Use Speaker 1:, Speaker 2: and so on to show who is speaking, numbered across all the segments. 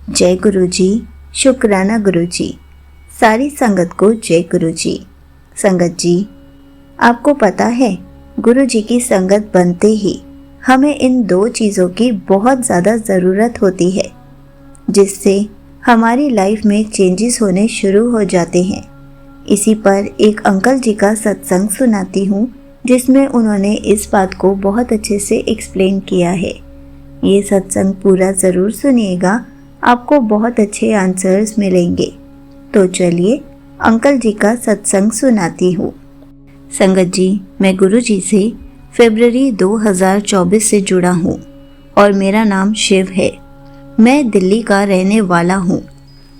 Speaker 1: जय गुरु जी, शुक्राना गुरु जी। सारी संगत को जय गुरु जी। संगत जी, आपको पता है गुरु जी की संगत बनते ही हमें इन दो चीज़ों की बहुत ज़्यादा ज़रूरत होती है, जिससे हमारी लाइफ में चेंजेस होने शुरू हो जाते हैं। इसी पर एक अंकल जी का सत्संग सुनाती हूँ, जिसमें उन्होंने इस बात को बहुत अच्छे से एक्सप्लेन किया है। ये सत्संग पूरा ज़रूर सुनिएगा, आपको बहुत अच्छे आंसर्स मिलेंगे। तो चलिए अंकल जी का सत्संग सुनाती हूँ। संगत जी, मैं गुरु जी से फरवरी 2024 से जुड़ा हूँ और मेरा नाम शिव है। मैं दिल्ली का रहने वाला हूँ।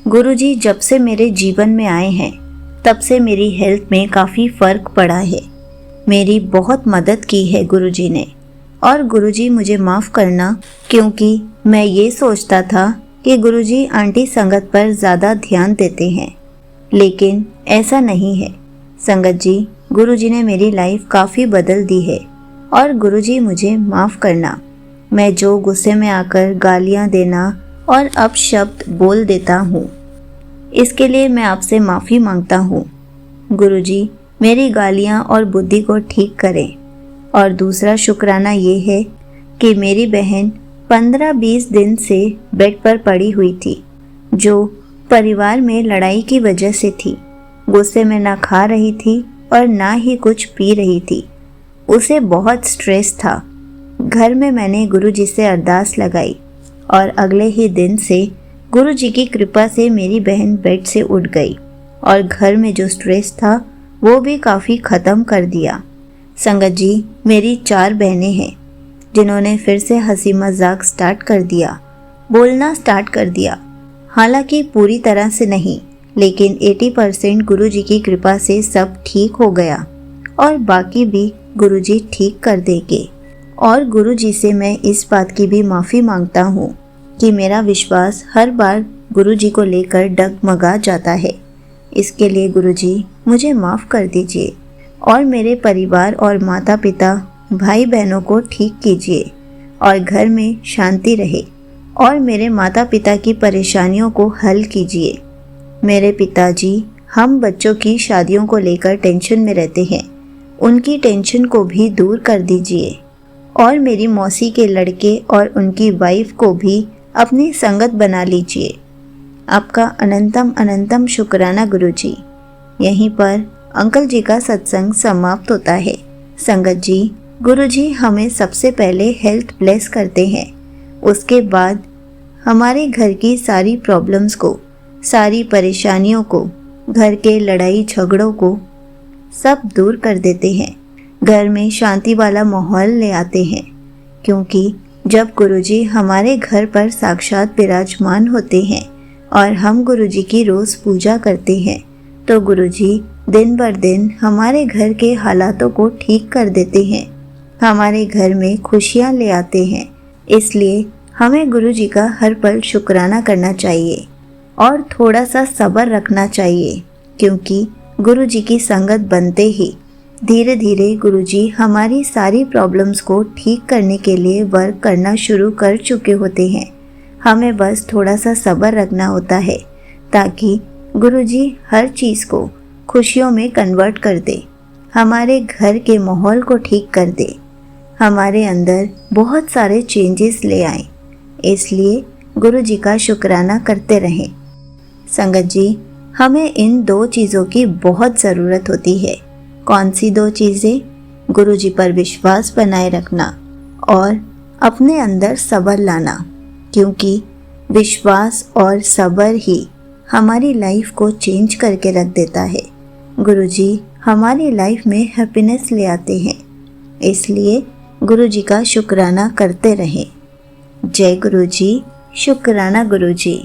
Speaker 1: गुरु जी जब से मेरे जीवन में आए हैं तब से मेरी हेल्थ में काफ़ी फ़र्क पड़ा है। मेरी बहुत मदद की है गुरु जी ने। और गुरु जी मुझे माफ़ करना, क्योंकि मैं ये सोचता था कि गुरुजी आंटी संगत पर ज़्यादा ध्यान देते हैं, लेकिन ऐसा नहीं है। संगत जी, गुरुजी ने मेरी लाइफ काफ़ी बदल दी है और गुरुजी मुझे माफ़ करना। मैं जो गुस्से में आकर गालियाँ देना और अपशब्द बोल देता हूँ, इसके लिए मैं आपसे माफ़ी मांगता हूँ। गुरुजी मेरी गालियाँ और बुद्धि को ठीक करें। और दूसरा शुक्राना ये है कि मेरी बहन 15-20 दिन से बेड पर पड़ी हुई थी, जो परिवार में लड़ाई की वजह से थी। गुस्से में ना खा रही थी और ना ही कुछ पी रही थी। उसे बहुत स्ट्रेस था। घर में मैंने गुरुजी से अरदास लगाई और अगले ही दिन से गुरुजी की कृपा से मेरी बहन बेड से उठ गई और घर में जो स्ट्रेस था वो भी काफ़ी ख़त्म कर दिया। संगत जी, मेरी 4 बहनें हैं जिन्होंने फिर से हंसी मजाक स्टार्ट कर दिया, बोलना स्टार्ट कर दिया। हालांकि पूरी तरह से नहीं, लेकिन 80% गुरुजी की कृपा से सब ठीक हो गया और बाकी भी गुरुजी ठीक कर देंगे। और गुरुजी से मैं इस बात की भी माफ़ी मांगता हूँ कि मेरा विश्वास हर बार गुरुजी को लेकर डगमगा जाता है। इसके लिए गुरुजी मुझे माफ़ कर दीजिए और मेरे परिवार और माता पिता भाई बहनों को ठीक कीजिए और घर में शांति रहे और मेरे माता पिता की परेशानियों को हल कीजिए। मेरे पिताजी हम बच्चों की शादियों को लेकर टेंशन में रहते हैं, उनकी टेंशन को भी दूर कर दीजिए और मेरी मौसी के लड़के और उनकी वाइफ को भी अपनी संगत बना लीजिए। आपका अनंतम अनंतम शुक्राना गुरुजी। यहीं पर अंकल जी का सत्संग समाप्त होता है। संगत जी, गुरुजी हमें सबसे पहले हेल्थ ब्लेस करते हैं, उसके बाद हमारे घर की सारी प्रॉब्लम्स को, सारी परेशानियों को, घर के लड़ाई झगड़ों को सब दूर कर देते हैं। घर में शांति वाला माहौल ले आते हैं, क्योंकि जब गुरुजी हमारे घर पर साक्षात विराजमान होते हैं और हम गुरुजी की रोज़ पूजा करते हैं, तो गुरुजी दिन बर दिन हमारे घर के हालातों को ठीक कर देते हैं, हमारे घर में खुशियाँ ले आते हैं। इसलिए हमें गुरुजी का हर पल शुक्राना करना चाहिए और थोड़ा सा सब्र रखना चाहिए, क्योंकि गुरुजी की संगत बनते ही धीरे धीरे गुरुजी हमारी सारी प्रॉब्लम्स को ठीक करने के लिए वर्क करना शुरू कर चुके होते हैं। हमें बस थोड़ा सा सब्र रखना होता है, ताकि गुरुजी हर चीज़ को खुशियों में कन्वर्ट कर दे, हमारे घर के माहौल को ठीक कर दे, हमारे अंदर बहुत सारे चेंजेस ले आए। इसलिए गुरुजी का शुक्राना करते रहें। संगत जी, हमें इन 2 चीज़ों की बहुत ज़रूरत होती है। कौन सी 2 चीज़ें? गुरुजी पर विश्वास बनाए रखना और अपने अंदर सब्र लाना, क्योंकि विश्वास और सब्र ही हमारी लाइफ को चेंज करके रख देता है। गुरुजी हमारी लाइफ में हैप्पीनेस ले आते हैं, इसलिए गुरुजी का शुक्राना करते रहें। जय गुरुजी, शुक्राना गुरुजी।